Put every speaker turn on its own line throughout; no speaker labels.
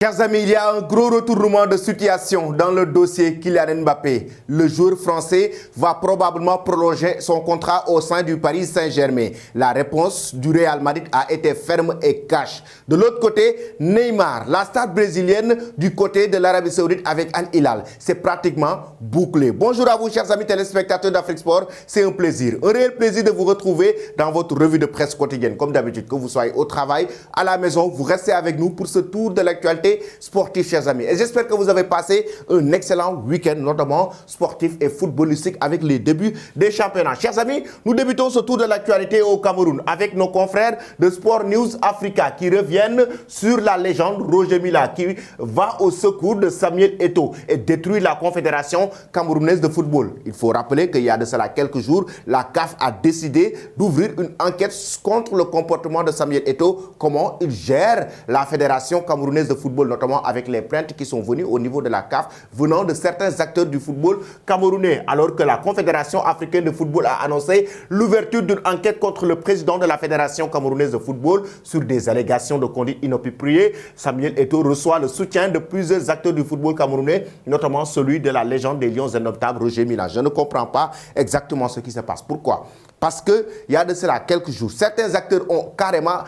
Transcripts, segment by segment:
Chers amis, il y a un gros retournement de situation dans le dossier Kylian Mbappé. Le joueur français va probablement prolonger son contrat au sein du Paris Saint-Germain. La réponse du Real Madrid a été ferme et cash. De l'autre côté, Neymar, la star brésilienne du côté de l'Arabie Saoudite avec Al Hilal. C'est pratiquement bouclé. Bonjour à vous, chers amis téléspectateurs d'Afrique Sport. C'est un plaisir, un réel plaisir de vous retrouver dans votre revue de presse quotidienne. Comme d'habitude, que vous soyez au travail, à la maison, vous restez avec nous pour ce tour de l'actualité sportif, chers amis. Et j'espère que vous avez passé un excellent week-end, notamment sportif et footballistique, avec les débuts des championnats. Chers amis, nous débutons ce tour de l'actualité au Cameroun avec nos confrères de Sport News Africa qui reviennent sur la légende Roger Mila qui va au secours de Samuel Eto'o et détruit la Confédération camerounaise de football. Il faut rappeler qu'il y a de cela quelques jours, la CAF a décidé d'ouvrir une enquête contre le comportement de Samuel Eto'o, comment il gère la Fédération camerounaise de football, notamment avec les plaintes qui sont venues au niveau de la CAF venant de certains acteurs du football camerounais, alors que la Confédération africaine de football a annoncé l'ouverture d'une enquête contre le président de la Fédération camerounaise de football sur des allégations de conduite inappropriée. Samuel Eto'o reçoit le soutien de plusieurs acteurs du football camerounais, notamment celui de la légende des Lions indomptables, Roger Mila. Je ne comprends pas exactement ce qui se passe. Pourquoi? Parce qu'il y a de cela quelques jours, certains acteurs ont carrément...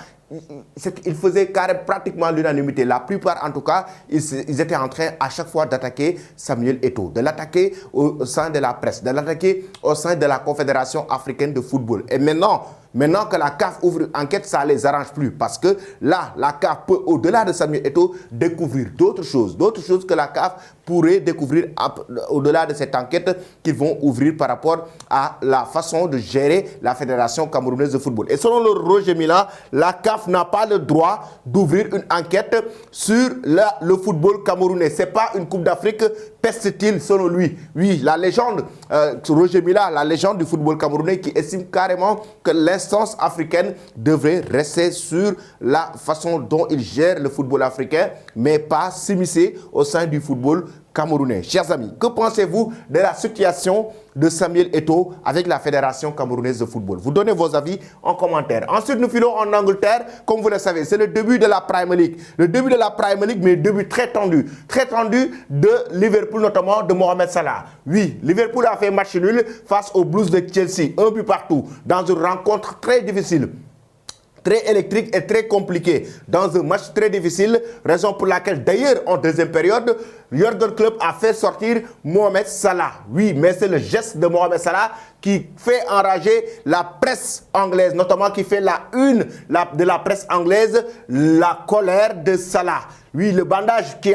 Ils faisaient pratiquement l'unanimité. La plupart, en tout cas, ils étaient en train à chaque fois d'attaquer Samuel Eto'o, de l'attaquer au sein de la presse, de l'attaquer au sein de la Confédération africaine de football. Et maintenant que la CAF ouvre une enquête, ça ne les arrange plus. Parce que là, la CAF peut, au-delà de Samuel Eto'o, découvrir d'autres choses que la CAF pourrait découvrir au-delà de cette enquête qu'ils vont ouvrir par rapport à la façon de gérer la Fédération camerounaise de football. Et selon le Roger Mila, la CAF n'a pas le droit d'ouvrir une enquête sur le football camerounais. Ce n'est pas une Coupe d'Afrique, peste-t-il selon lui. Oui, la légende, Roger Mila, la légende du football camerounais qui estime carrément que l'instance africaine devrait rester sur la façon dont il gère le football africain, mais pas s'immiscer au sein du football camerounais. Chers amis, que pensez-vous de la situation de Samuel Eto'o avec la Fédération camerounaise de football? Vous donnez vos avis en commentaire. Ensuite, nous filons en Angleterre. Comme vous le savez, c'est le début de la Premier League. Le début de la Premier League, mais début très tendu de Liverpool, notamment de Mohamed Salah. Oui, Liverpool a fait match nul face aux Blues de Chelsea, un but partout, dans une rencontre très difficile, très électrique et très compliqué, dans un match très difficile, raison pour laquelle d'ailleurs en deuxième période, Jürgen Klopp a fait sortir Mohamed Salah. Oui, mais c'est le geste de Mohamed Salah qui fait enrager la presse anglaise, notamment qui fait la une de la presse anglaise, la colère de Salah. Oui, le bandage qu'il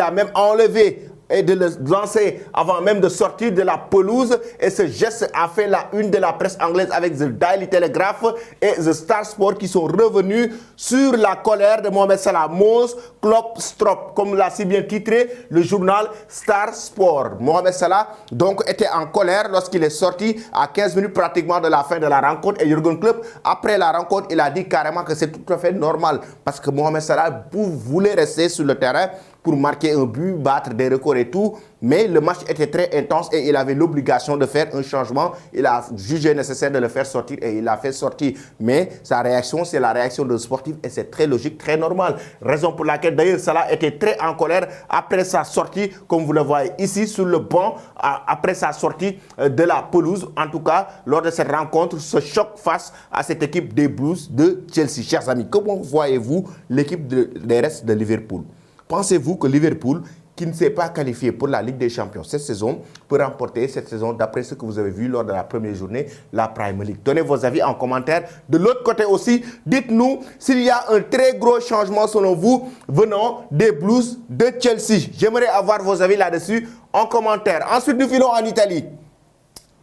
a même enlevé et de le lancer avant même de sortir de la pelouse. Et ce geste a fait la une de la presse anglaise avec The Daily Telegraph et The Star Sport qui sont revenus sur la colère de Mohamed Salah. Mons Klopp Strop, comme l'a si bien titré le journal Star Sport. Mohamed Salah donc était en colère lorsqu'il est sorti à 15 minutes pratiquement de la fin de la rencontre. Et Jürgen Klopp, après la rencontre, il a dit carrément que c'est tout à fait normal parce que Mohamed Salah voulait rester sur le terrain pour marquer un but, battre des records et tout. Mais le match était très intense et il avait l'obligation de faire un changement. Il a jugé nécessaire de le faire sortir et il l'a fait sortir. Mais sa réaction, c'est la réaction de sportif et c'est très logique, très normal. Raison pour laquelle d'ailleurs Salah était très en colère après sa sortie, comme vous le voyez ici sur le banc, après sa sortie de la pelouse. En tout cas, lors de cette rencontre, ce choc face à cette équipe des Blues de Chelsea. Chers amis, comment voyez-vous l'équipe des restes de Liverpool? Pensez-vous que Liverpool, qui ne s'est pas qualifié pour la Ligue des Champions cette saison, peut remporter cette saison d'après ce que vous avez vu lors de la première journée, la Premier League? Donnez vos avis en commentaire. De l'autre côté aussi, dites-nous s'il y a un très gros changement selon vous venant des Blues de Chelsea. J'aimerais avoir vos avis là-dessus en commentaire. Ensuite, nous filons en Italie.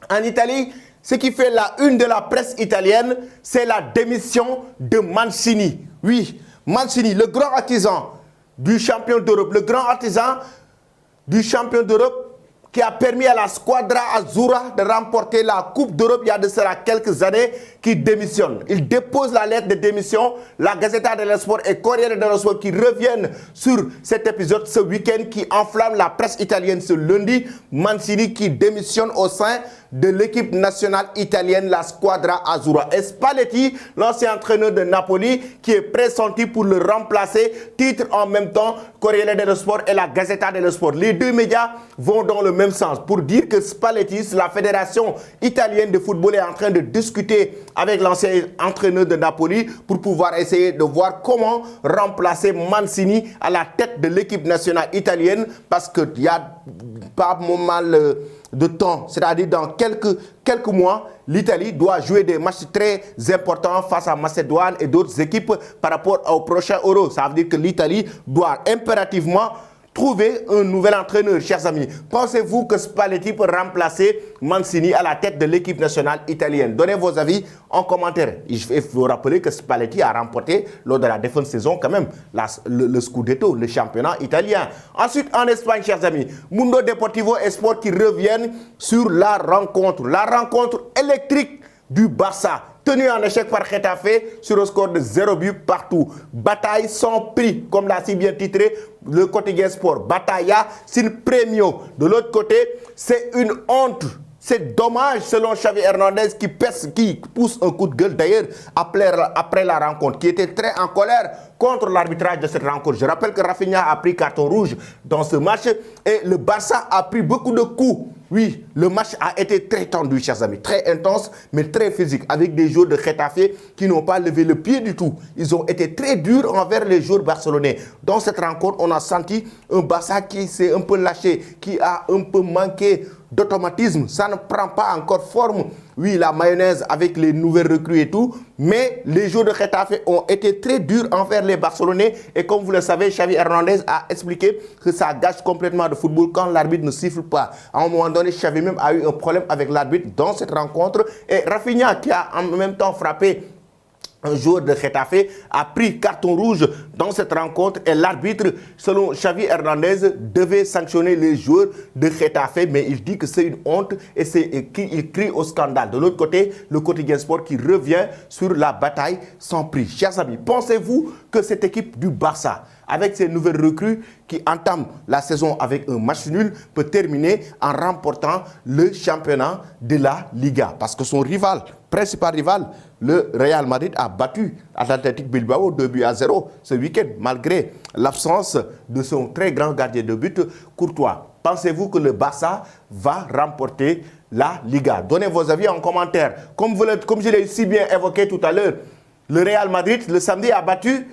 En Italie, ce qui fait la une de la presse italienne, c'est la démission de Mancini. Oui, Mancini, le grand artisan du champion d'Europe, le grand artisan du champion d'Europe qui a permis à la Squadra Azzurra de remporter la Coupe d'Europe il y a de cela quelques années, qui démissionne. Il dépose la lettre de démission. La Gazzetta dello Sport et Corriere dello Sport qui reviennent sur cet épisode ce week-end qui enflamme la presse italienne ce lundi. Mancini qui démissionne au sein de l'équipe nationale italienne, la Squadra Azzurra. Et Spalletti, l'ancien entraîneur de Napoli, qui est pressenti pour le remplacer, titre en même temps Corriere dello Sport et la Gazzetta dello Sport. Les deux médias vont dans le même sens pour dire que Spalletti, la fédération italienne de football, est en train de discuter avec l'ancien entraîneur de Napoli pour pouvoir essayer de voir comment remplacer Mancini à la tête de l'équipe nationale italienne, parce qu'il y a pas mal de temps, c'est-à-dire dans quelques mois, l'Italie doit jouer des matchs très importants face à Macédoine et d'autres équipes par rapport au prochain Euro. Ça veut dire que l'Italie doit impérativement trouver un nouvel entraîneur, chers amis. Pensez-vous que Spalletti peut remplacer Mancini à la tête de l'équipe nationale italienne? Donnez vos avis en commentaire. Il faut rappeler que Spalletti a remporté lors de la défunte saison quand même le Scudetto, le championnat italien. Ensuite, en Espagne, chers amis, Mundo Deportivo et Sport qui reviennent sur la rencontre électrique du Barça, tenu en échec par Getafe sur un score de 0 but partout. Bataille sans prix, comme l'a si bien titré le quotidien Sport. Battaglia sin premio. De l'autre côté, c'est une honte. C'est dommage selon Xavi Hernandez qui pousse un coup de gueule d'ailleurs après la rencontre, qui était très en colère contre l'arbitrage de cette rencontre. Je rappelle que Rafinha a pris carton rouge dans ce match et le Barça a pris beaucoup de coups. Oui, le match a été très tendu, chers amis, très intense, mais très physique, avec des joueurs de Getafe qui n'ont pas levé le pied du tout. Ils ont été très durs envers les joueurs barcelonais. Dans cette rencontre, on a senti un Barça qui s'est un peu lâché, qui a un peu manqué d'automatisme. Ça ne prend pas encore forme. Oui, la mayonnaise avec les nouvelles recrues et tout, mais les joueurs de Getafe ont été très durs envers les Barcelonais. Et comme vous le savez, Xavi Hernandez a expliqué que ça gâche complètement de football quand l'arbitre ne siffle pas. À un moment donné, Xavi même a eu un problème avec l'arbitre dans cette rencontre. Et Rafinha, qui a en même temps frappé un joueur de Getafe, a pris carton rouge dans cette rencontre et l'arbitre, selon Xavi Hernandez, devait sanctionner les joueurs de Getafe, mais il dit que c'est une honte et il crie au scandale. De l'autre côté, le quotidien Sport qui revient sur la bataille sans prix. Chers amis, pensez-vous que cette équipe du Barça, avec ses nouvelles recrues qui entament la saison avec un match nul, peut terminer en remportant le championnat de la Liga? Parce que son principal rival, le Real Madrid, a battu l'Athletic Bilbao 2-0 ce week-end, malgré l'absence de son très grand gardien de but, Courtois. Pensez-vous que le Barça va remporter la Liga? Donnez vos avis en commentaire. Comme je l'ai si bien évoqué tout à l'heure, le Real Madrid, le samedi, a battu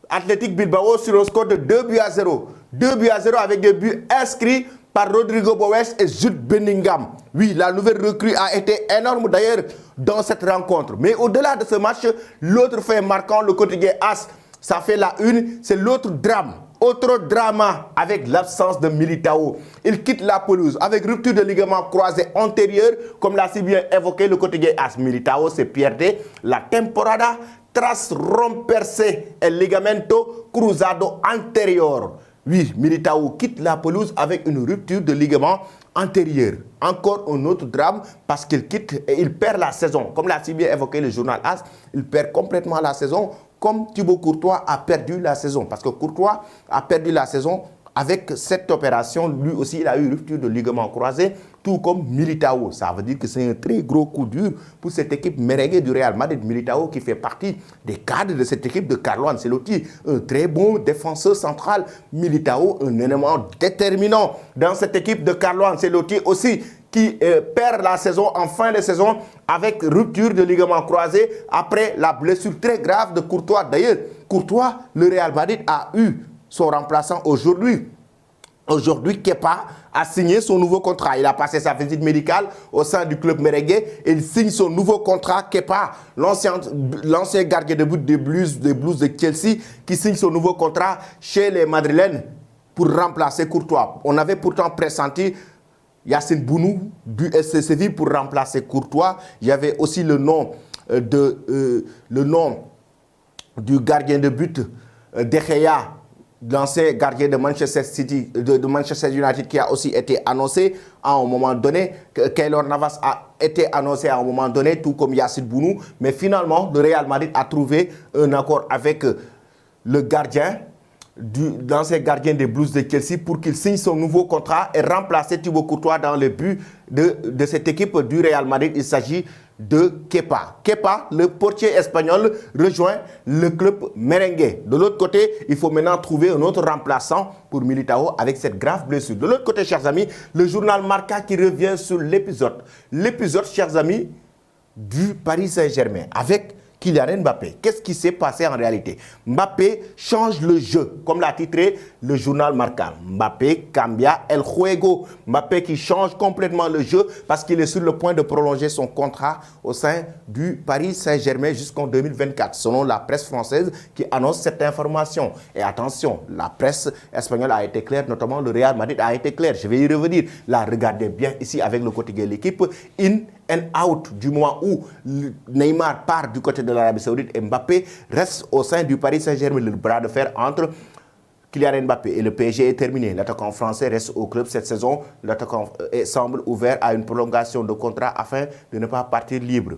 Athletic Bilbao sur un score de 2-0. 2-0 avec des buts inscrits par Rodrigo Boes et Jude Bellingham. Oui, la nouvelle recrue a été énorme d'ailleurs dans cette rencontre. Mais au-delà de ce match, l'autre fait marquant, le quotidien AS, ça fait la une, c'est l'autre drame. Autre drama avec l'absence de Militao. Il quitte la pelouse avec rupture de ligament croisé antérieur, comme l'a si bien évoqué le quotidien AS. Militao s'est perdu la temporada tras romperse el ligamento cruzado anterior. Oui, Militao quitte la pelouse avec une rupture de ligament antérieur. Encore un autre drame parce qu'il quitte et il perd la saison. Comme l'a si bien évoqué le journal AS, il perd complètement la saison, comme Thibaut Courtois a perdu la saison. Parce que Courtois a perdu la saison avec cette opération. Lui aussi, il a eu rupture de ligament croisé, tout comme Militao. Ça veut dire que c'est un très gros coup dur pour cette équipe merengue du Real Madrid. Militao qui fait partie des cadres de cette équipe de Carlo Ancelotti. Un très bon défenseur central. Militao, un élément déterminant dans cette équipe de Carlo Ancelotti aussi, qui perd la saison en fin de saison avec rupture de ligament croisé après la blessure très grave de Courtois. D'ailleurs, Courtois, le Real Madrid a eu son remplaçant aujourd'hui. Aujourd'hui, Kepa a signé son nouveau contrat. Il a passé sa visite médicale au sein du club merengue et il signe son nouveau contrat. Kepa, l'ancien gardien de but des Blues de Chelsea, qui signe son nouveau contrat chez les Madrilènes pour remplacer Courtois. On avait pourtant pressenti Yacine Bounou du SC Séville pour remplacer Courtois. Il y avait aussi le nom du gardien de but De Gea, l'ancien gardien de Manchester City, de Manchester United, qui a aussi été annoncé à un moment donné. Keylor Navas a été annoncé à un moment donné, tout comme Yacine Bounou. Mais finalement, le Real Madrid a trouvé un accord avec le gardien l'ancien gardien des Blues de Chelsea, pour qu'il signe son nouveau contrat et remplacer Thibaut Courtois dans le but de cette équipe du Real Madrid. Il s'agit de Kepa. Kepa, le portier espagnol, rejoint le club merengue. De l'autre côté, il faut maintenant trouver un autre remplaçant pour Militao avec cette grave blessure. De l'autre côté, chers amis, le journal Marca qui revient sur l'épisode. L'épisode, chers amis, du Paris Saint-Germain avec Kylian Mbappé. Qu'est-ce qui s'est passé en réalité? Mbappé change le jeu, comme l'a titré le journal Marca. Mbappé cambia el juego. Mbappé qui change complètement le jeu parce qu'il est sur le point de prolonger son contrat au sein du Paris Saint-Germain jusqu'en 2024, selon la presse française qui annonce cette information. Et attention, la presse espagnole a été claire, notamment le Real Madrid a été clair. Je vais y revenir. Là, regardez bien ici avec le quotidien L'équipe, in and out, du moment où Neymar part du côté de l'Arabie Saoudite et Mbappé reste au sein du Paris Saint-Germain. Le bras de fer entre Kylian Mbappé et le PSG est terminé. L'attaquant français reste au club cette saison. L'attaquant semble ouvert à une prolongation de contrat afin de ne pas partir libre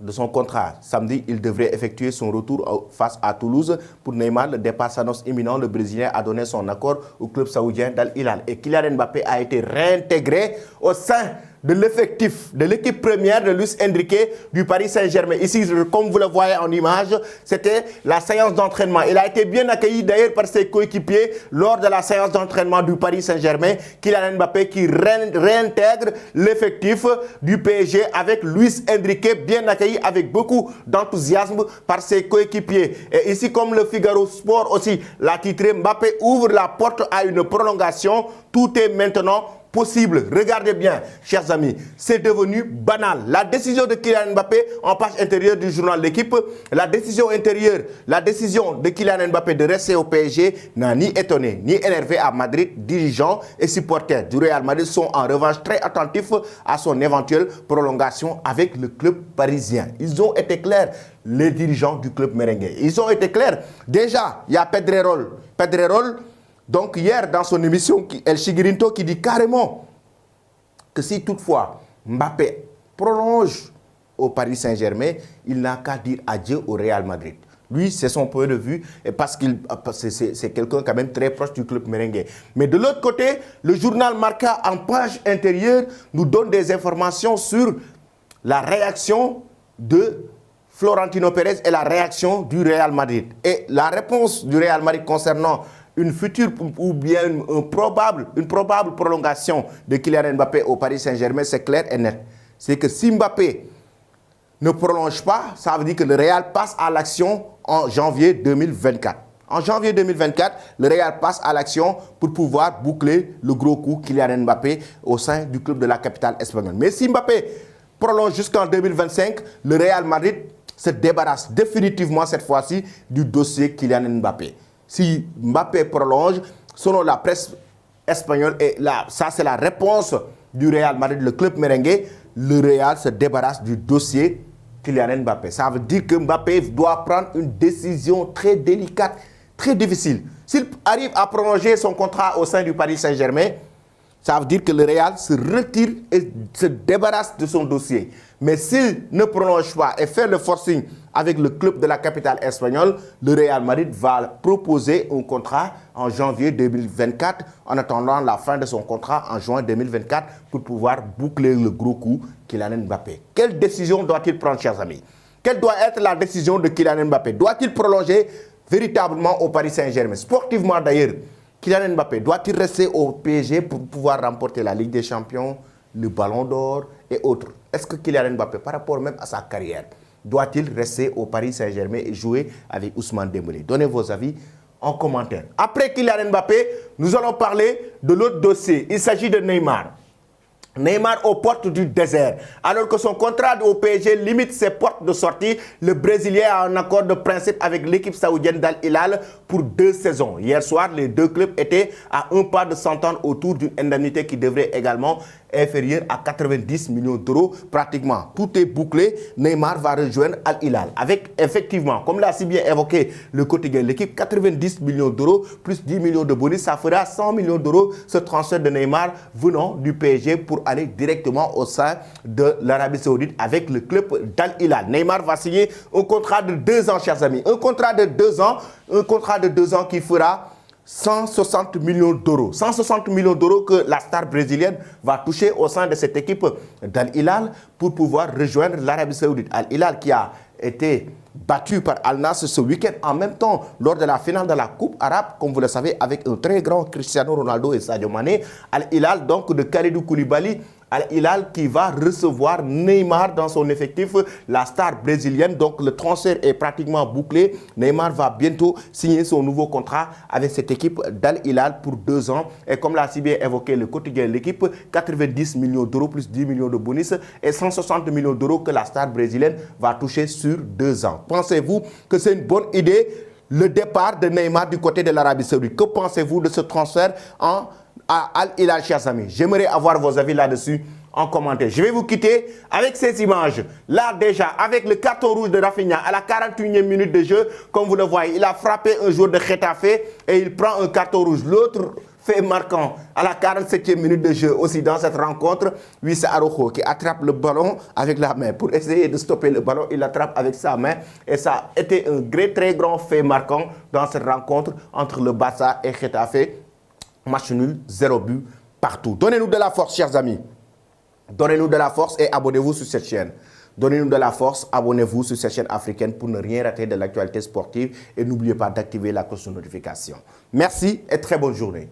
de son contrat. Samedi, il devrait effectuer son retour face à Toulouse. Pour Neymar, le départ s'annonce imminent. Le Brésilien a donné son accord au club saoudien d'Al Hilal. Et Kylian Mbappé a été réintégré au sein de l'effectif, de l'équipe première de Luis Enrique du Paris Saint-Germain. Ici, comme vous le voyez en image, c'était la séance d'entraînement. Il a été bien accueilli d'ailleurs par ses coéquipiers lors de la séance d'entraînement du Paris Saint-Germain. Kylian Mbappé qui réintègre l'effectif du PSG avec Luis Enrique, bien accueilli avec beaucoup d'enthousiasme par ses coéquipiers. Et ici, comme le Figaro Sport aussi l'a titré, Mbappé ouvre la porte à une prolongation. Tout est maintenant possible. Regardez bien, chers amis, c'est devenu banal. La décision de Kylian Mbappé en page intérieure du journal L'équipe, la décision de Kylian Mbappé de rester au PSG n'a ni étonné ni énervé à Madrid. Dirigeants et supporters du Real Madrid sont en revanche très attentifs à son éventuelle prolongation avec le club parisien. Ils ont été clairs, les dirigeants du club merengue. Ils ont été clairs. Déjà, il y a Pedrerol. Donc hier, dans son émission, El Chiguirinto qui dit carrément que si toutefois Mbappé prolonge au Paris Saint-Germain, il n'a qu'à dire adieu au Real Madrid. Lui, c'est son point de vue, et parce que c'est quelqu'un quand même très proche du club merengue. Mais de l'autre côté, le journal Marca en page intérieure nous donne des informations sur la réaction de Florentino Pérez et la réaction du Real Madrid. Et la réponse du Real Madrid concernant une future ou bien une probable prolongation de Kylian Mbappé au Paris Saint-Germain, c'est clair et net. C'est que si Mbappé ne prolonge pas, ça veut dire que le Real passe à l'action en janvier 2024. En janvier 2024, le Real passe à l'action pour pouvoir boucler le gros coup Kylian Mbappé au sein du club de la capitale espagnole. Mais si Mbappé prolonge jusqu'en 2025, le Real Madrid se débarrasse définitivement cette fois-ci du dossier Kylian Mbappé. Si Mbappé prolonge, selon la presse espagnole, et là, ça c'est la réponse du Real Madrid, le club merengue, le Real se débarrasse du dossier Kylian Mbappé. Ça veut dire que Mbappé doit prendre une décision très délicate, très difficile. S'il arrive à prolonger son contrat au sein du Paris Saint-Germain, ça veut dire que le Real se retire et se débarrasse de son dossier. Mais s'il ne prolonge pas et fait le forcing avec le club de la capitale espagnole, le Real Madrid va proposer un contrat en janvier 2024 en attendant la fin de son contrat en juin 2024 pour pouvoir boucler le gros coup Kylian Mbappé. Quelle décision doit-il prendre, chers amis? Quelle doit être la décision de Kylian Mbappé? Doit-il prolonger véritablement au Paris Saint-Germain? Sportivement d'ailleurs, Kylian Mbappé doit-il rester au PSG pour pouvoir remporter la Ligue des Champions, le Ballon d'Or et autres? Est-ce que Kylian Mbappé, par rapport même à sa carrière, doit-il rester au Paris Saint-Germain et jouer avec Ousmane Dembélé? Donnez vos avis en commentaire. Après Kylian Mbappé, nous allons parler de l'autre dossier. Il s'agit de Neymar. Neymar aux portes du désert. Alors que son contrat au PSG limite ses portes de sortie, le Brésilien a un accord de principe avec l'équipe saoudienne d'Al Hilal pour 2 saisons. Hier soir, les deux clubs étaient à un pas de s'entendre autour d'une indemnité qui devrait également inférieur à 90 millions d'euros pratiquement. Tout est bouclé. Neymar va rejoindre Al Hilal avec effectivement, comme l'a si bien évoqué le quotidien, l'équipe 90 millions d'euros plus 10 millions de bonus, ça fera 100 millions d'euros ce transfert de Neymar venant du PSG pour aller directement au sein de l'Arabie Saoudite avec le club d'Al Hilal. Neymar va signer un contrat de 2 ans, chers amis. Un contrat de 2 ans qui fera 160 millions d'euros. 160 millions d'euros que la star brésilienne va toucher au sein de cette équipe d'Al Hilal pour pouvoir rejoindre l'Arabie Saoudite. Al Hilal qui a été battu par Al Nassr ce week-end en même temps lors de la finale de la Coupe arabe, comme vous le savez, avec un très grand Cristiano Ronaldo et Sadio Mané. Al Hilal donc de Kalidou Koulibaly. Al Hilal qui va recevoir Neymar dans son effectif, la star brésilienne. Donc le transfert est pratiquement bouclé. Neymar va bientôt signer son nouveau contrat avec cette équipe d'Al Hilal pour 2 ans. Et comme l'a si bien évoqué le quotidien de l'équipe, 90 millions d'euros plus 10 millions de bonus et 160 millions d'euros que la star brésilienne va toucher sur 2 ans. Pensez-vous que c'est une bonne idée, le départ de Neymar du côté de l'Arabie Saoudite? Que pensez-vous de ce transfert à Al Hilal, chers amis? J'aimerais avoir vos avis là-dessus en commentaire. Je vais vous quitter avec ces images. Là déjà, avec le carton rouge de Rafinha à la 41e minute de jeu, comme vous le voyez, il a frappé un joueur de Getafe et il prend un carton rouge. L'autre fait marquant à la 47e minute de jeu aussi dans cette rencontre, Wissa Araujo qui attrape le ballon avec la main. Pour essayer de stopper le ballon, il l'attrape avec sa main et ça a été un très grand fait marquant dans cette rencontre entre le Barça et Getafe. Match nul, 0 but partout. Donnez-nous de la force, chers amis. Donnez-nous de la force et abonnez-vous sur cette chaîne. Donnez-nous de la force, abonnez-vous sur cette chaîne africaine pour ne rien rater de l'actualité sportive et n'oubliez pas d'activer la cloche de notification. Merci et très bonne journée.